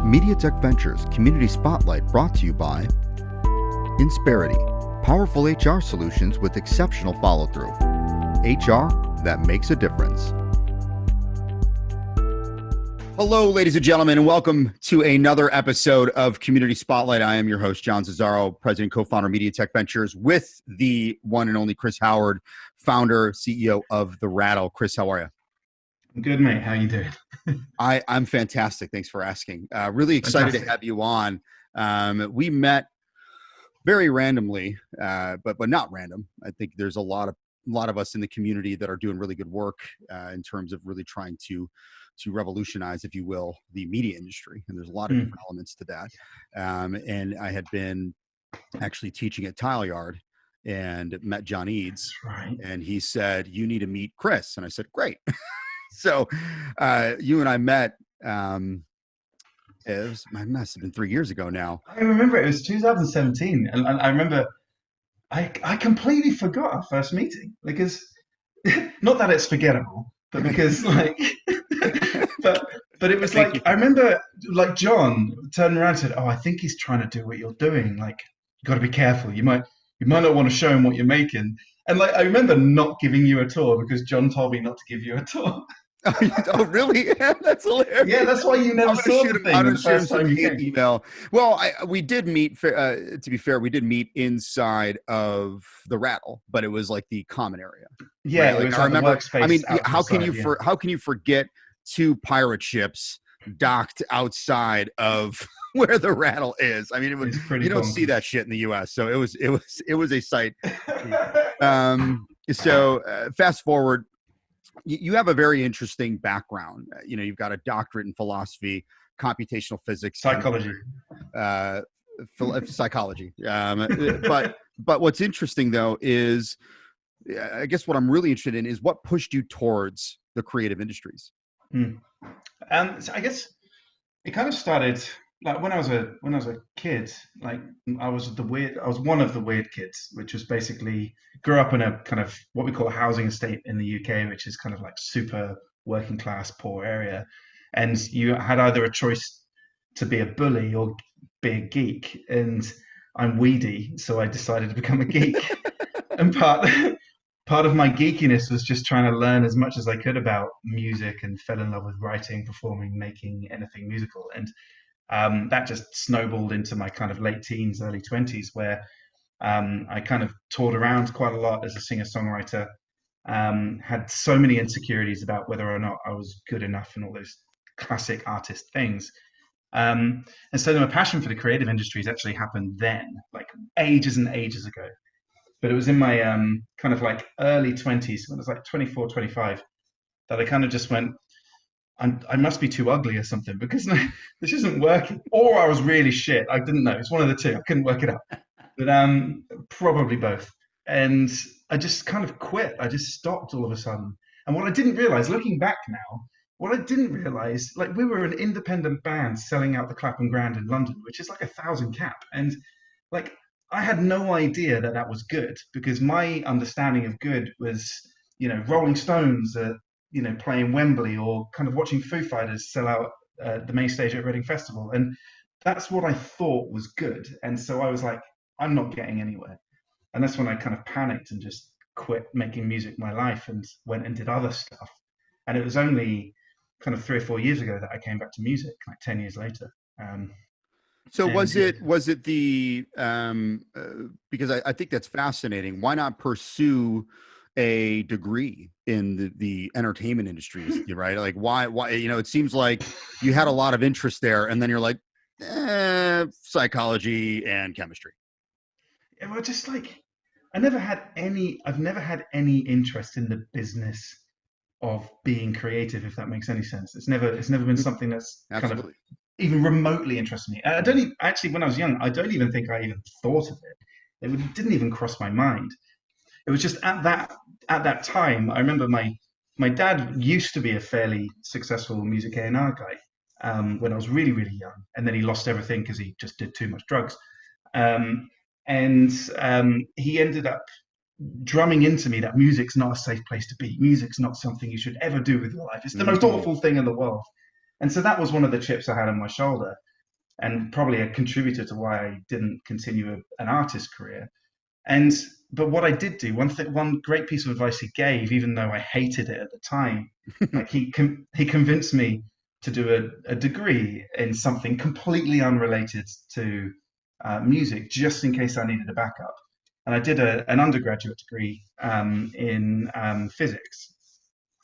MediaTech Ventures Community Spotlight brought to you by Insperity, powerful HR solutions with exceptional follow-through. HR that makes a difference. Hello, ladies and gentlemen, and welcome to another episode of Community Spotlight. I am your host, John Cesaro, president, co-founder of MediaTech Ventures, with the one and only Chris Howard, founder, CEO of the Rattle. Chris, how are you? I'm good, mate. How you doing? I'm fantastic. Thanks for asking. Really excited to have you on. We met very randomly, but not random. I think there's a lot of us in the community that are doing really good work in terms of really trying to revolutionize, if you will, the media industry. And there's a lot of different elements to that. And I had been actually teaching at Tile Yard and met John Eads. Right. And he said, "You need to meet Chris." And I said, "Great." So you and I met, it must have been 3 years ago now. I remember it was 2017. And I remember I completely forgot our first meeting because, not that it's forgettable, but because but it was like, I remember like John turned around and said, "Oh, I think he's trying to do what you're doing. Like, you got to be careful. You might not want to show him what you're making." And like, I remember not giving you a tour because John told me not to give you a tour. Oh, really? That's hilarious. Yeah, that's why you never saw the thing the first time you came. Email. Well, we did meet, to be fair, we did meet inside of the Rattle, but it was like the common area. Yeah, right? it was I remember. I mean, how can you forget two pirate ships docked outside of where the Rattle is? I mean, you don't see that shit in the U.S. So it was a sight. So fast forward. You have a very interesting background. You've got a doctorate in philosophy, computational physics, psychology. Psychology. But what's interesting though is, I guess what I'm really interested in is what pushed you towards the creative industries. So I guess it kind of started like when I was a kid. Like I was one of the weird kids, which was basically grew up in a kind of what we call a housing estate in the UK, which is kind of like super working class, poor area. And you had either a choice to be a bully or be a geek. And I'm weedy, so I decided to become a geek. And part of my geekiness was just trying to learn as much as I could about music and fell in love with writing, performing, making anything musical. And that just snowballed into my kind of late teens, early 20s, where I kind of toured around quite a lot as a singer-songwriter, had so many insecurities about whether or not I was good enough and all those classic artist things. And so my passion for the creative industries actually happened then, like ages and ages ago. But it was in my kind of like early 20s, when I was like 24, 25, that I kind of just went, I must be too ugly or something because this isn't working. Or I was really shit. I didn't know. It's one of the two. I couldn't work it out. But probably both. And I just kind of quit. I just stopped all of a sudden. And what I didn't realize, looking back now, like we were an independent band selling out the Clapham Grand in London, which is like 1,000 cap. And like I had no idea that was good because my understanding of good was, Rolling Stones, playing Wembley or kind of watching Foo Fighters sell out the main stage at Reading Festival. And that's what I thought was good. And so I was like, I'm not getting anywhere. And that's when I kind of panicked and just quit making music my life and went and did other stuff. And it was only kind of 3 or 4 years ago that I came back to music, like 10 years later. So was it the, because I think that's fascinating. Why not pursue a degree in the entertainment industries, right? Like why, it seems like you had a lot of interest there and then you're like, psychology and chemistry. Yeah, well, just like, I've never had any interest in the business of being creative, if that makes any sense. It's never been something that's Absolutely. kind of even remotely interested me. I don't even, actually, when I was young, I don't even think I even thought of it. It didn't even cross my mind. It was just at that time, I remember my dad used to be a fairly successful music A&R guy when I was really, really young. And then he lost everything because he just did too much drugs. And he ended up drumming into me that music's not a safe place to be. Music's not something you should ever do with your life. It's the most awful thing in the world. And so that was one of the chips I had on my shoulder. and probably a contributor to why I didn't continue an artist career. And but what I did do, one great piece of advice he gave, even though I hated it at the time, like he convinced me to do a degree in something completely unrelated to music, just in case I needed a backup. And I did an undergraduate degree in physics,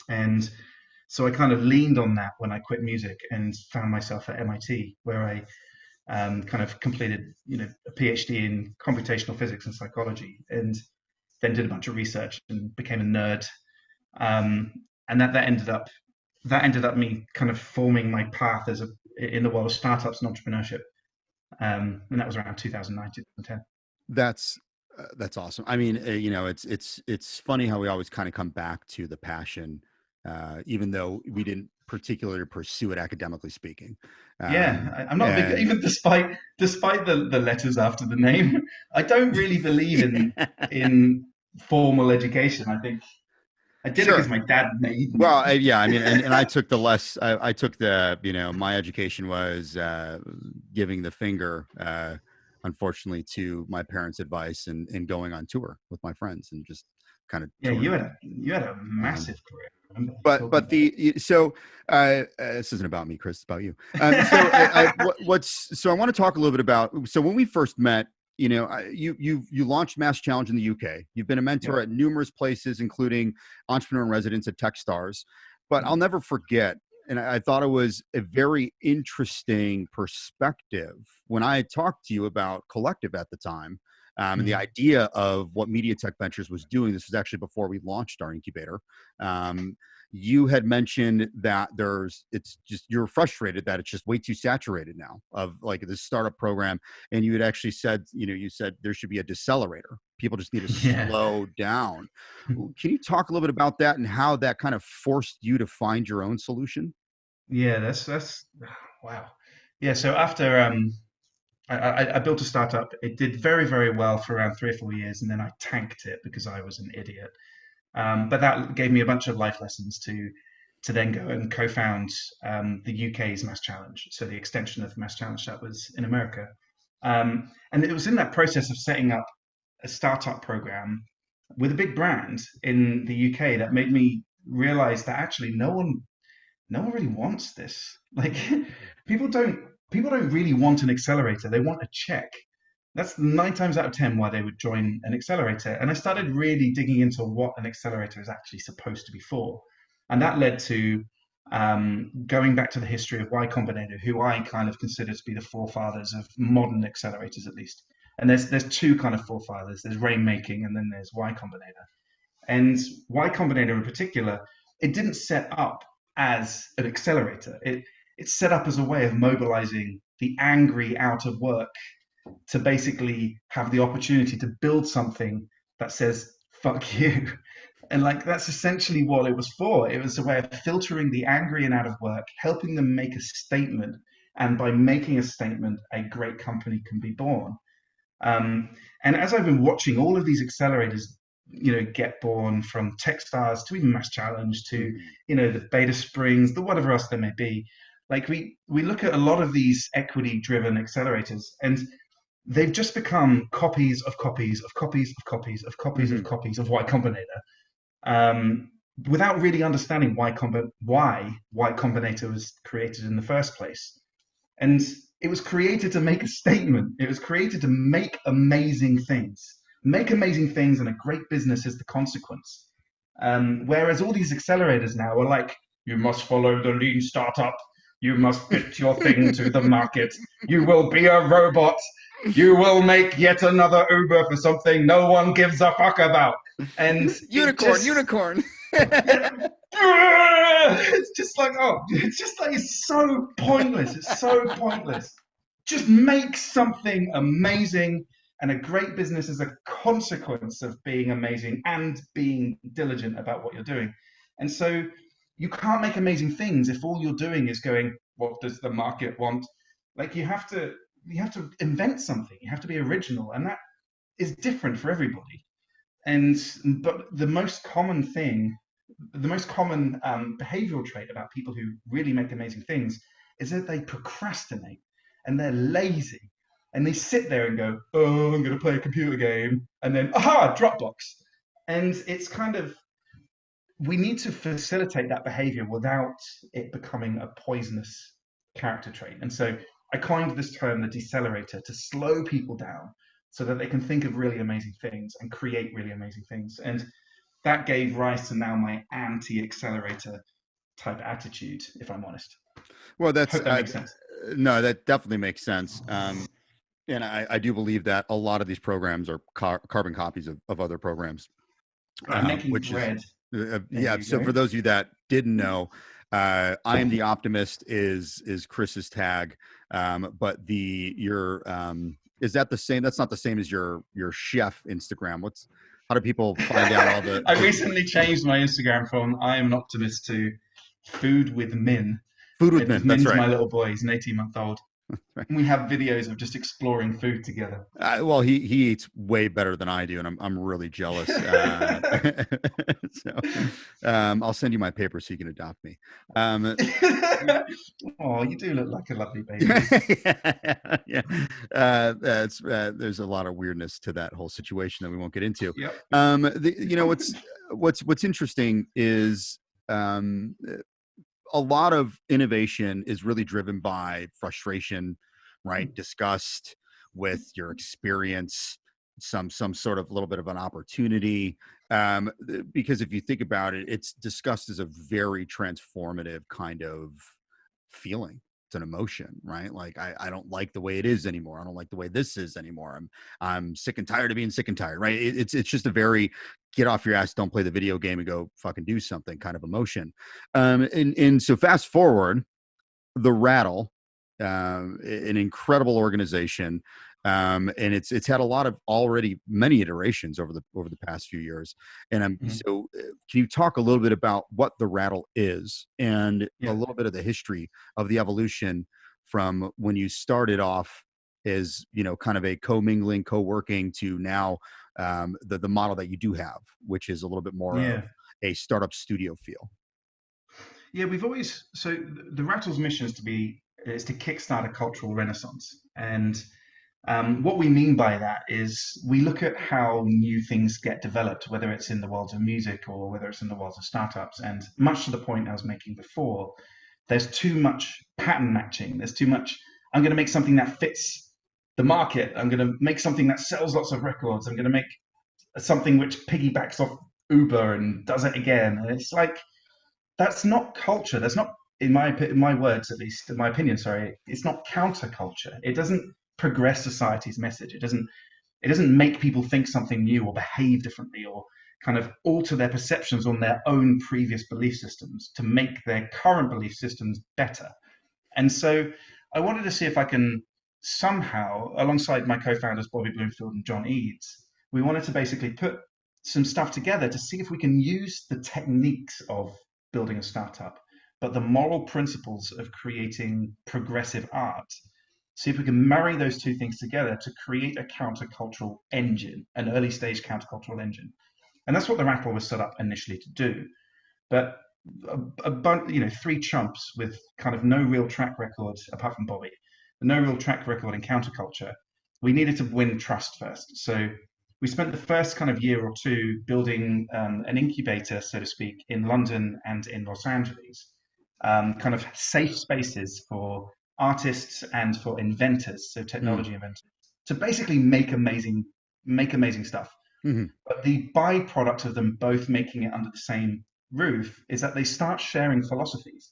and so I kind of leaned on that when I quit music and found myself at MIT, where I kind of completed, a PhD in computational physics and psychology, and then did a bunch of research and became a nerd. Um, and that ended up me kind of forming my path in the world of startups and entrepreneurship. And that was around 2009, 2010. That's that's awesome. I mean, it's funny how we always kind of come back to the passion, even though we didn't particularly pursue it academically speaking. Yeah, I'm not a big, And even despite the letters after the name, I don't really believe in formal education. I think I did it because sure. my dad made Well, me. yeah, I mean, and I took the less, I took the, my education was giving the finger, unfortunately, to my parents' advice and going on tour with my friends and just kind of Yeah, touring. you had a Um, massive career. I remember talking but about it. so this isn't about me, Chris. It's about you. So I want to talk a little bit about. So when we first met, you launched Mass Challenge in the UK. You've been a mentor Yep. at numerous places, including entrepreneur in residence at TechStars. But I'll Mm. never forget, and I thought it was a very interesting perspective when I talked to you about Collective at the time. And the Mm. idea of what MediaTech Ventures was doing. This was actually before we launched our incubator. Um, you had mentioned that it's just, you're frustrated that it's just way too saturated now of like this startup program. And you had actually said, you said there should be a decelerator. People just need to Yeah. slow down. Can you talk a little bit about that and how that kind of forced you to find your own solution? Yeah, that's wow. Yeah, so after I built a startup. It did very, very well for around 3 or 4 years, and then I tanked it because I was an idiot. But that gave me a bunch of life lessons to then go and co-found the UK's Mass Challenge, so the extension of Mass Challenge that was in America. And it was in that process of setting up a startup program with a big brand in the UK that made me realize that actually no one really wants this. Like people don't people don't really want an accelerator. They want a check. That's 9 times out of 10 why they would join an accelerator. And I started really digging into what an accelerator is actually supposed to be for. And that led to going back to the history of Y Combinator, who I kind of consider to be the forefathers of modern accelerators, at least. And there's two kind of forefathers. There's Rainmaking, and then there's Y Combinator. And Y Combinator in particular, it didn't set up as an accelerator. It's set up as a way of mobilizing the angry out of work to basically have the opportunity to build something that says fuck you. And like that's essentially what it was for. It was a way of filtering the angry and out of work, helping them make a statement, and by making a statement a great company can be born. um, and as I've been watching all of these accelerators, get born, from Techstars to even Mass Challenge to, Mhm. the Beta Springs, the whatever else there may be, like we look at a lot of these equity-driven accelerators, and they've just become copies of copies of copies of copies of copies of Mhm. copies of Y Combinator, um, without really understanding why Y Combinator was created in the first place. And it was created to make a statement. It was created to make amazing things. Make amazing things, and a great business is the consequence. Whereas all these accelerators now are like, you must follow the lean startup. You must fit your thing to the market. You will be a robot. You will make yet another Uber for something no one gives a fuck about. And it Unicorn, just, unicorn. yeah, it's just like, it's just like, it's so pointless. It's so pointless. Just make something amazing, and a great business is a consequence of being amazing and being diligent about what you're doing. And so you can't make amazing things if all you're doing is going, what does the market want? Like you have to invent something. You have to be original, and that is different for everybody. And but the most common behavioral trait about people who really make amazing things is that they procrastinate. and they're lazy. And they sit there and go, oh, I'm going to play a computer game. And then, aha, Dropbox. And it's kind of, we need to facilitate that behavior without it becoming a poisonous character trait. And so I coined this term, the decelerator, to slow people down so that they can think of really amazing things and create really amazing things. And that gave rise to now my anti-accelerator type attitude, if I'm honest. Well, that's Hope that makes sense. no, that definitely makes sense. And I do believe that a lot of these programs are carbon copies of other programs, I'm making which is bread. yeah. So Go. for those of you that didn't know, I am the optimist is Chris's tag, but your is that the same? That's not the same as your chef Instagram. How do people find out all I recently changed my Instagram from I am an optimist to food with Min. food with men? That's Min's right. my little boy. He's an 18-month-old. Right. We have videos of just exploring food together. Well, he eats way better than I do, and I'm really jealous. So, I'll send you my paper so you can adopt me. Oh, you do look like a lovely baby. Yeah, there's a lot of weirdness to that whole situation that we won't get into. Yep. What's interesting is a lot of innovation is really driven by frustration, right? Disgust with your experience, some sort of little bit of an opportunity. Because if you think about it, it's disgust is a very transformative kind of feeling. It's an emotion, right? Like I don't like the way it is anymore. I don't like the way this is anymore. I'm sick and tired of being sick and tired, right? It's just a very get off your ass, don't play the video game and go fucking do something kind of emotion. And so fast forward, the Rattle, an incredible organization, and it's had a lot of many iterations over the past few years. And so can you talk a little bit about what the Rattle is and a little bit of the history of the evolution from when you started off as kind of a co-mingling, co-working to now the model that you do have, which is a little bit more of a startup studio feel. Yeah, the Rattle's mission is to kickstart a cultural renaissance. And what we mean by that is we look at how new things get developed, whether it's in the worlds of music or whether it's in the worlds of startups. And much to the point I was making before, there's too much pattern matching. There's too much, I'm going to make something that fits the market. I'm going to make something that sells lots of records. I'm going to make something which piggybacks off Uber and does it again. And it's like, that's not culture. That's not, in my words, at least, in my opinion, sorry, it's not counterculture. It doesn't progress society's message. It doesn't make people think something new or behave differently or kind of alter their perceptions on their own previous belief systems to make their current belief systems better. And so I wanted to see if I can somehow, alongside my co-founders Bobby Bloomfield and John Eads, we wanted to basically put some stuff together to see if we can use the techniques of building a startup, but the moral principles of creating progressive art. See if we can marry those two things together to create a countercultural engine, an early stage countercultural engine. And that's what the Rattle was set up initially to do. But three chumps with kind of no real track record, apart from Bobby, no real track record in counterculture, we needed to win trust first. So we spent the first kind of year or two building an incubator, so to speak, in London and in Los Angeles, kind of safe spaces for artists and for inventors, so technology inventors, to basically make amazing stuff. Mm-hmm. But the byproduct of them both making it under the same roof is that they start sharing philosophies.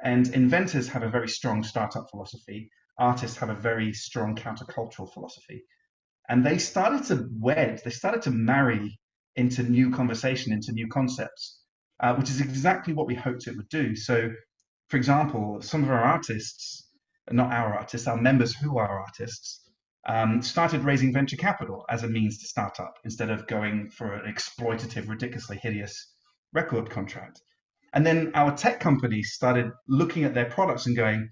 And inventors have a very strong startup philosophy. Artists have a very strong countercultural philosophy. And they started to marry into new conversation, into new concepts, which is exactly what we hoped it would do. So, for example, some of our artists, not our artists, our members who are artists, started raising venture capital as a means to start up instead of going for an exploitative, ridiculously hideous record contract. And then our tech companies started looking at their products and going,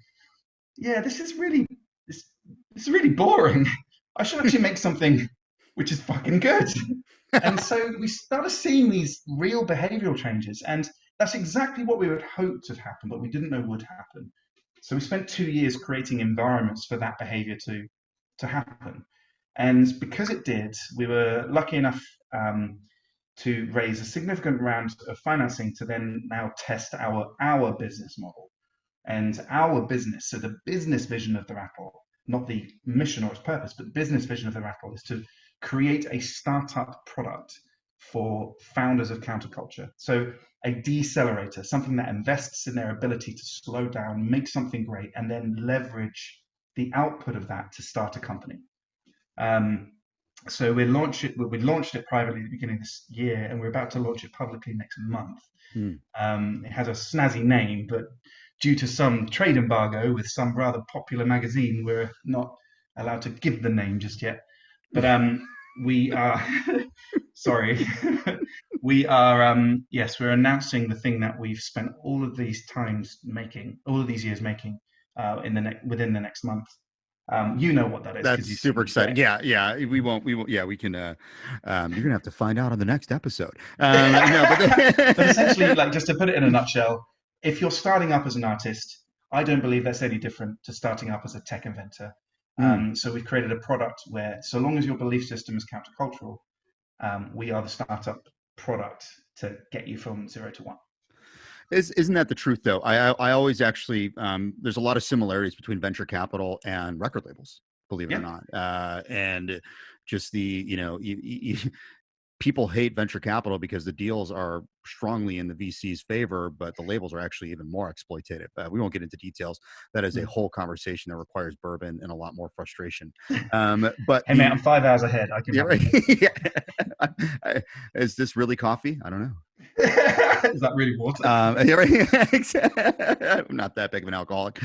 yeah, this is really boring. I should actually make something which is fucking good. And so we started seeing these real behavioral changes. And that's exactly what we would hope to happen, but we didn't know would happen. So we spent 2 years creating environments for that behavior to happen. And because it did, we were lucky enough to raise a significant round of financing to then now test our business model and our business. So the business vision of the Rattle, not the mission or its purpose, but the business vision of the Rattle is to create a startup product for founders of counterculture. So a decelerator, something that invests in their ability to slow down, make something great, and then leverage the output of that to start a company. So we launched it privately at the beginning of this year, and we're about to launch it publicly next month. Hmm. It has a snazzy name, but due to some trade embargo with some rather popular magazine, we're not allowed to give the name just yet. But we are sorry, we are yes, we're announcing the thing that we've spent all of these years making within the next month. You know what that is That's because you've seen super the exciting. deck. Yeah. We won't. Yeah, we can. You're gonna have to find out on the next episode. No, But essentially, but like just to put it in a nutshell, if you're starting up as an artist, I don't believe that's any different to starting up as a tech inventor. Hmm. So we've created a product where, so long as your belief system is countercultural, we are the startup product to get you from 0 to 1. Isn't that the truth though? I always actually there's a lot of similarities between venture capital and record labels, believe it or Yeah, not. And just the people hate venture capital because the deals are strongly in the VC's favor, but the labels are actually even more exploitative. We won't get into details. That is a mm. whole conversation that requires bourbon and a lot more frustration. But Hey man, I'm 5 hours ahead. I can yeah, have right. it. Yeah. Is this really coffee? I don't know. Is that really water? Yeah, right. I'm not that big of an alcoholic.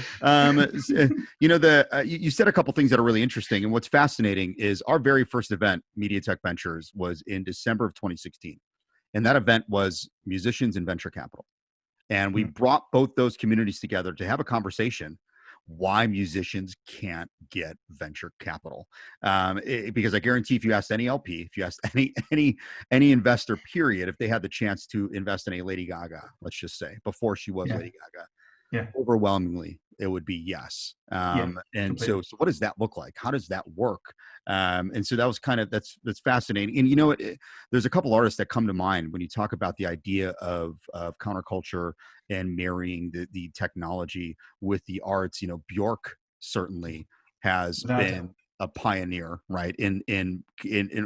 You said a couple things that are really interesting, and what's fascinating is our very first event, MediaTech Ventures, was in December of 2016, and that event was musicians and venture capital, and we Mm. brought both those communities together to have a conversation why musicians can't get venture capital. Because I guarantee if you asked any LP, if you asked any investor, period, if they had the chance to invest in a Lady Gaga, let's just say, before she was Yeah, Lady Gaga, yeah, overwhelmingly it would be yes. yeah, And so, completely. so what does that look like? How does that work? And so that was that's fascinating. And there's a couple artists that come to mind when you talk about the idea of counterculture and marrying the technology with the arts. Bjork certainly has Without a doubt. been a pioneer, right? In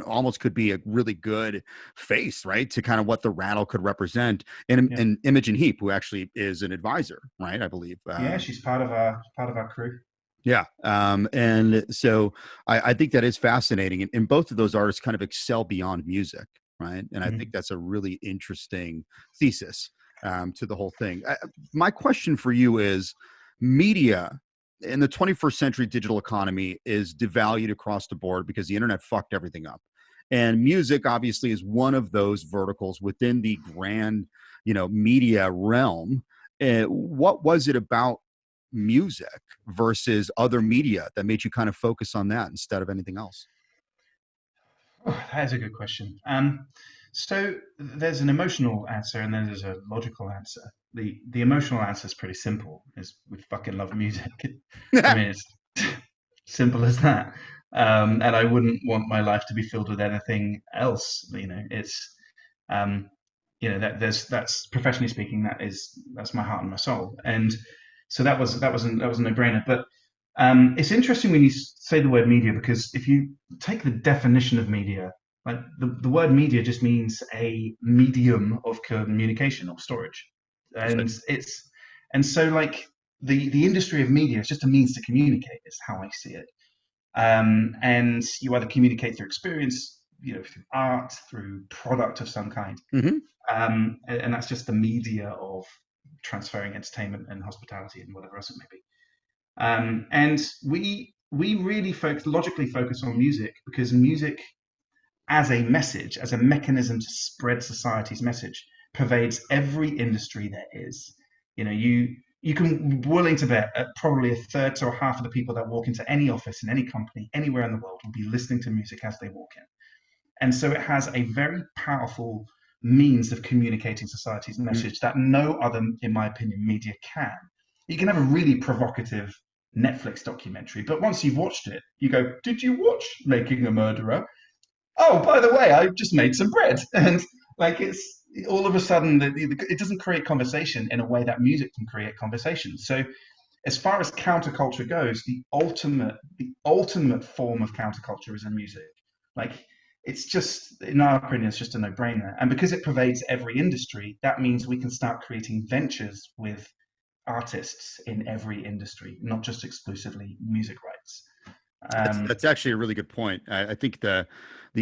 almost could be a really good face, right, to kind of what the Rattle could represent. Yeah, And Imogen Heap, who actually is an advisor, right? I believe. yeah, she's part of our crew. Yeah. And so I think that is fascinating. And both of those artists kind of excel beyond music, right? And I think Mhm. that's a really interesting thesis to the whole thing. My question for you is media in the 21st century digital economy is devalued across the board because the internet fucked everything up. And music obviously is one of those verticals within the grand, media realm. What was it about music versus other media that made you kind of focus on that instead of anything else? Oh, that is a good question. So there's an emotional answer and then there's a logical answer. The emotional answer is pretty simple. Is we fucking love music. I mean, it's simple as that. And I wouldn't want my life to be filled with anything else. It's um, that's professionally speaking, that's my heart and my soul. And so that was a no-brainer. But it's interesting when you say the word media because if you take the definition of media, like the word media just means a medium of communication or storage, That's right. and so like the industry of media is just a means to communicate. Is how I see it. And you either communicate through experience, through art, through product of some kind, Hmm. and that's just the media of transferring entertainment and hospitality and whatever else it may be. And we really logically focus on music because music as a message, as a mechanism to spread society's message, pervades every industry there is. You can willing to bet probably a third to a half of the people that walk into any office in any company anywhere in the world will be listening to music as they walk in. And so it has a very powerful means of communicating society's Mm. message that no other, in my opinion, media can. You can have a really provocative Netflix documentary, but once you've watched it, you go, "Did you watch Making a Murderer? Oh, by the way, I just made some bread." And like it's all of a sudden, it doesn't create conversation in a way that music can create conversation. So as far as counterculture goes, the ultimate form of counterculture is in music. Like it's just, in our opinion, it's just a no-brainer. And because it pervades every industry, that means we can start creating ventures with artists in every industry, not just exclusively music rights. That's actually a really good point. I think the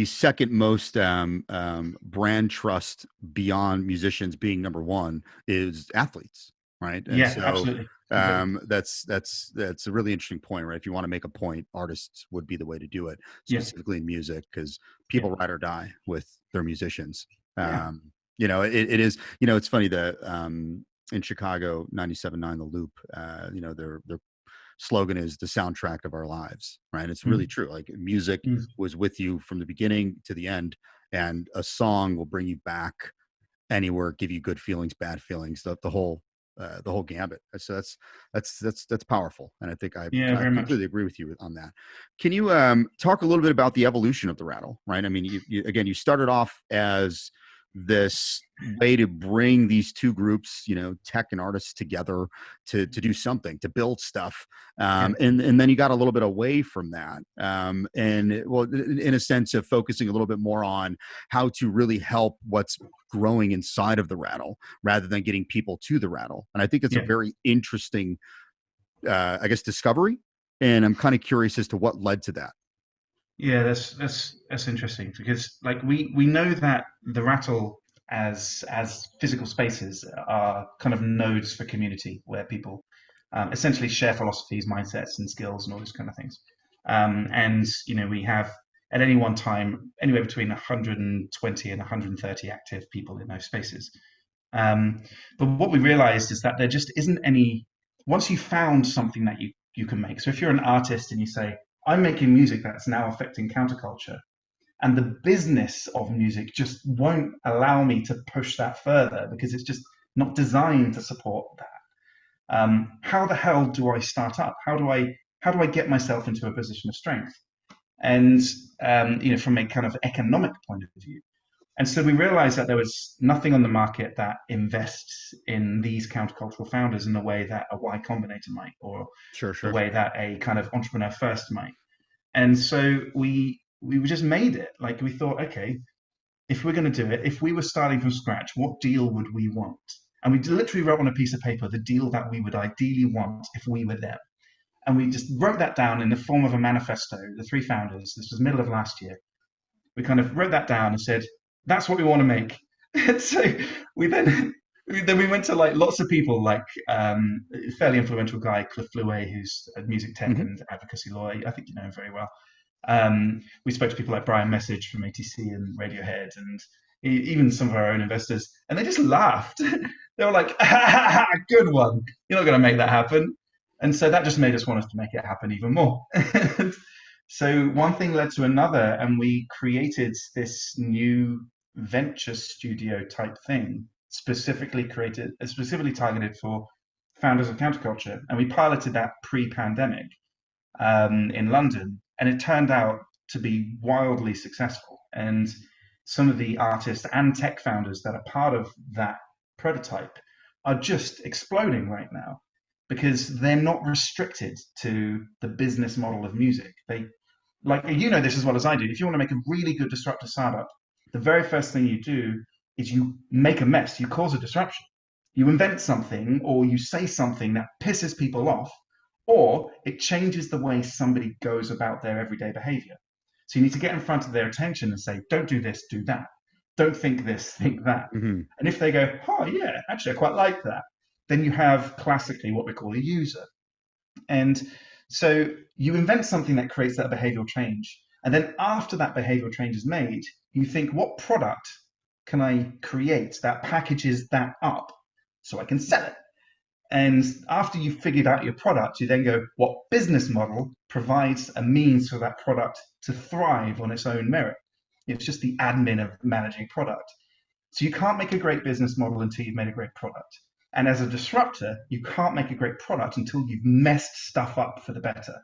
second most brand trust beyond musicians being number one is athletes, right? And Yeah, so absolutely, completely. that's a really interesting point, right? If you want to make a point, artists would be the way to do it, Yeah, specifically in music, because yeah, people ride or die with their musicians. yeah, Um, it is. It's funny that in Chicago, 97.9 The Loop, their slogan is the soundtrack of our lives, right? It's really mm, true. Like music mm, was with you from the beginning to the end, and a song will bring you back anywhere, give you good feelings, bad feelings, the whole gambit. So that's powerful, and I think I yeah, I very much. completely agree with you on that. Can you talk a little bit about the evolution of the rattle? Right. I mean, you started off as this way to bring these two groups, tech and artists together to do something, to build stuff, Yeah, and then you got a little bit away from that, and well, in a sense of focusing a little bit more on how to really help what's growing inside of the rattle rather than getting people to the rattle. And I think it's a yeah. very interesting, I guess, discovery. And I'm kind of curious as to what led to that. Yeah, that's interesting because like we know that the rattle as physical spaces are kind of nodes for community where people essentially share philosophies, mindsets, and skills and all those kind of things. And we have at any one time anywhere between 120 and 130 active people in those spaces. Um, but what we realized is that there just isn't any, once you found something that you can make. So if you're an artist and you say, "I'm making music that's now affecting counterculture," and the business of music just won't allow me to push that further because it's just not designed to support that. How the hell do I start up? How do I get myself into a position of strength? And from a kind of economic point of view, and so we realized that there was nothing on the market that invests in these countercultural founders in the way that a Y Combinator might, or Sure, the sure. way that a kind of entrepreneur first might. And so we just made it. Like we thought, okay, if we're going to do it, if we were starting from scratch, what deal would we want? And we literally wrote on a piece of paper the deal that we would ideally want if we were them. And we just wrote that down in the form of a manifesto. The three founders. This was middle of last year. We kind of wrote that down and said, "That's what we want to make." And so we then we went to like lots of people, like a fairly influential guy, Cliff Flouet, who's a music tech Hmm. and advocacy lawyer. I think you know him very well. We spoke to people like Brian Message from ATC and Radiohead, and even some of our own investors, and they just laughed. They were like, "Good one. You're not going to make that happen." And so that just made us want us to make it happen even more. So one thing led to another, and we created this new venture studio type thing, specifically targeted for founders of counterculture, and we piloted that pre-pandemic in London, and it turned out to be wildly successful. And some of the artists and tech founders that are part of that prototype are just exploding right now because they're not restricted to the business model of music. They like this as well as I do. If you want to make a really good disruptive startup, the very first thing you do is you make a mess, you cause a disruption. You invent something or you say something that pisses people off, or it changes the way somebody goes about their everyday behavior. So you need to get in front of their attention and say, "Don't do this, do that. Don't think this, think that." Hmm. And if they go, "Oh, yeah, actually, I quite like that," then you have classically what we call a user. And so you invent something that creates that behavioral change. And then after that behavioral change is made, you think, what product can I create that packages that up so I can sell it? And after you've figured out your product, you then go, what business model provides a means for that product to thrive on its own merit? It's just the admin of managing product. So you can't make a great business model until you've made a great product. And as a disruptor, you can't make a great product until you've messed stuff up for the better.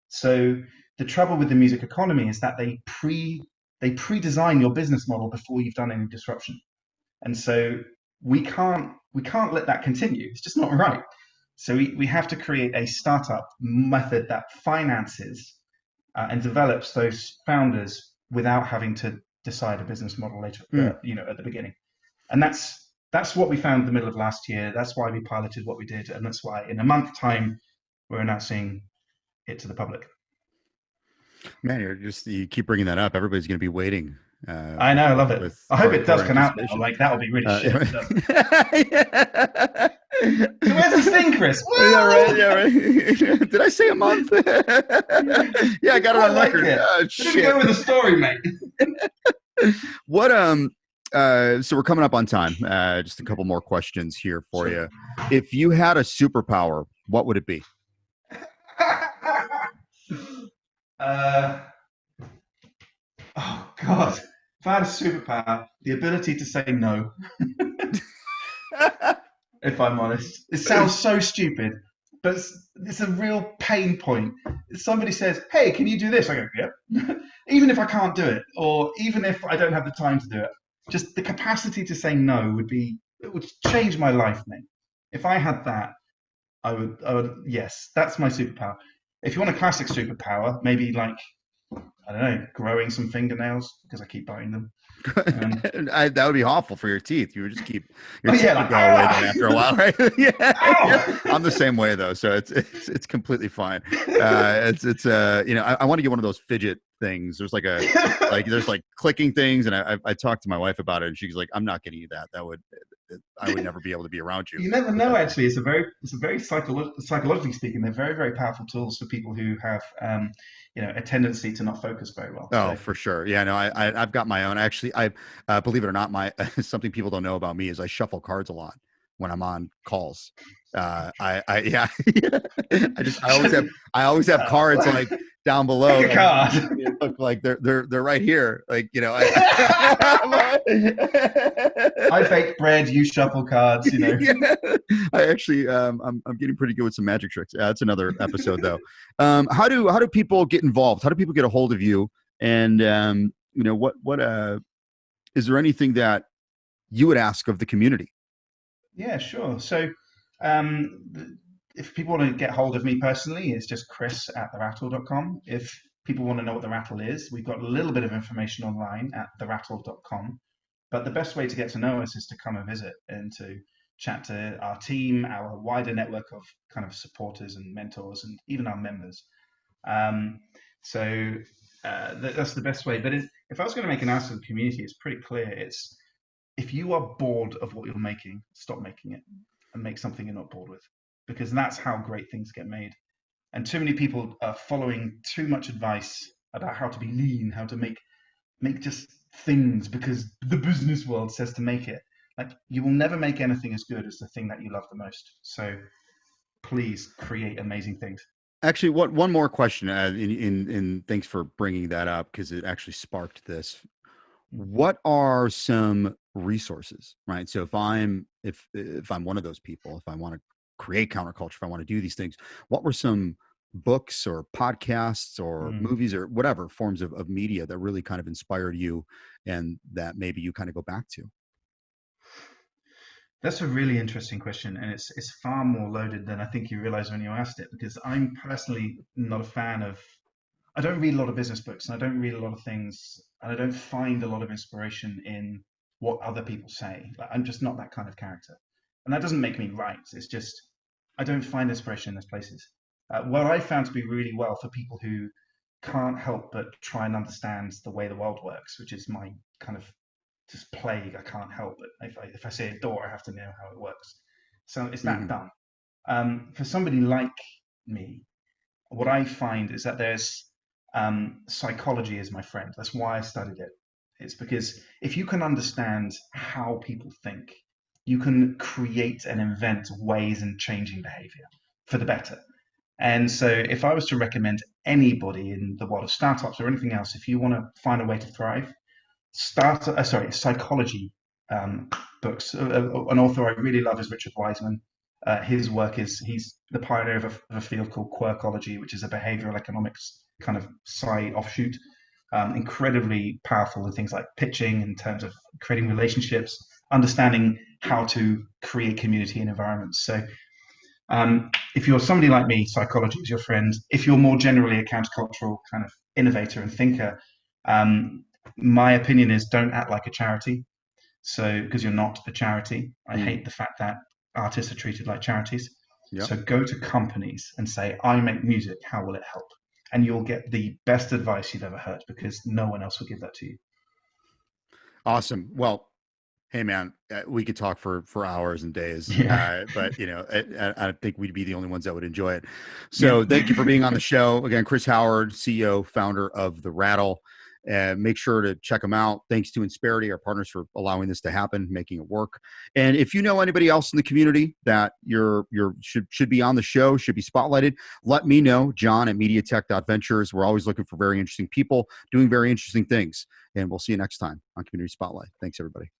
So the trouble with the music economy is that they pre-design your business model before you've done any disruption. And so we can't let that continue. It's just not right. So we have to create a startup method that finances and develops those founders without having to decide a business model later, at the beginning. And that's what we found in the middle of last year. That's why we piloted what we did, and that's why in a month's time we're announcing it to the public. Man, you keep bringing that up. Everybody's going to be waiting. I know, I love it. I hope it does come out now. Like, that'll be really shit. So where's this thing, Chris? Yeah, right. Yeah, right. Did I say a month? Yeah, I got it on record. Shit. Go with the story, mate. What so we're coming up on time. Just a couple more questions here for you. If you had a superpower, what would it be? Oh God. If I had a superpower, the ability to say no. If I'm honest. It sounds so stupid, but it's a real pain point. If somebody says, hey, can you do this? I go, yep. Even if I can't do it, or even if I don't have the time to do it, just the capacity to say no would change my life, mate. If I had that, I would, yes, that's my superpower. If you want a classic superpower, maybe like, I don't know, growing some fingernails because I keep biting them. That would be awful for your teeth. You would just keep your teeth would go away after a while, right? Yeah. I'm the same way though, so it's completely fine. It's I want to get one of those fidget things. There's there's clicking things, and I talked to my wife about it, and she's like, "I'm not getting you that. I would never be able to be around you." You never know. Actually, it's a very psychologically speaking, they're very, very powerful tools for people who have a tendency to not focus very well. Oh, for sure. Yeah, no, I've got my own. Actually, I believe it or not, something people don't know about me is I shuffle cards a lot when I'm on calls. I always have cards like down below. Pick a card. Look like they're right here. Like, I bake bread, you shuffle cards, Yeah. I actually I'm getting pretty good with some magic tricks. That's another episode though. How do people get involved? How do people get a hold of you? And what is there anything that you would ask of the community? Yeah, sure. So if people want to get hold of me personally, it's just chris@therattle.com. If people want to know what the Rattle is, we've got a little bit of information online at therattle.com. But the best way to get to know us is to come and visit and to chat to our team, our wider network of kind of supporters and mentors, and even our members. So that's the best way. But if I was going to make an answer to the community, it's pretty clear. It's if you are bored of what you're making, stop making it and make something you're not bored with, because that's how great things get made. And too many people are following too much advice about how to be lean, how to make just things because the business world says to make it. Like, you will never make anything as good as the thing that you love the most. So please create amazing things. Actually, one more question, and thanks for bringing that up because it actually sparked this. What are some resources, right? So if I'm one of those people, if I want to create counterculture, if I want to do these things, what were some books or podcasts or movies or whatever forms of media that really kind of inspired you and that maybe you kind of go back to? That's a really interesting question, and it's far more loaded than I think you realize when you asked it, because I'm personally not a fan of, I don't read a lot of business books, and I don't read a lot of things, and I don't find a lot of inspiration in what other people say. Like, I'm just not that kind of character. And that doesn't make me right. It's just, I don't find inspiration in those places. What I found to be really well for people who can't help but try and understand the way the world works, which is my kind of just plague. I can't help it. If I say a door, I have to know how it works. So it's that dumb. For somebody like me, what I find is that there's psychology is my friend. That's why I studied it. It's because if you can understand how people think, you can create and invent ways in changing behavior for the better. And so if I was to recommend anybody in the world of startups or anything else, if you want to find a way to thrive, Psychology books. An author I really love is Richard Wiseman. His work is he's the pioneer of a field called quirkology, which is a behavioral economics kind of side offshoot. Incredibly powerful in things like pitching, in terms of creating relationships, understanding how to create community and environments. So if you're somebody like me, psychology is your friend. If you're more generally a countercultural kind of innovator and thinker, my opinion is don't act like a charity. So, because you're not a charity, I hate the fact that artists are treated like charities. Yep. So go to companies and say, I make music, how will it help? And you'll get the best advice you've ever heard, because no one else will give that to you. Awesome. Well, hey man, we could talk for hours and days, Yeah. but I think we'd be the only ones that would enjoy it. So thank you for being on the show again, Chris Howard, CEO, founder of the Rattle. Make sure to check them out. Thanks to Insperity, our partners, for allowing this to happen, making it work. And if you know anybody else in the community that should be on the show, should be spotlighted, let me know. John at MediaTech.Ventures. We're always looking for very interesting people doing very interesting things. And we'll see you next time on Community Spotlight. Thanks, everybody.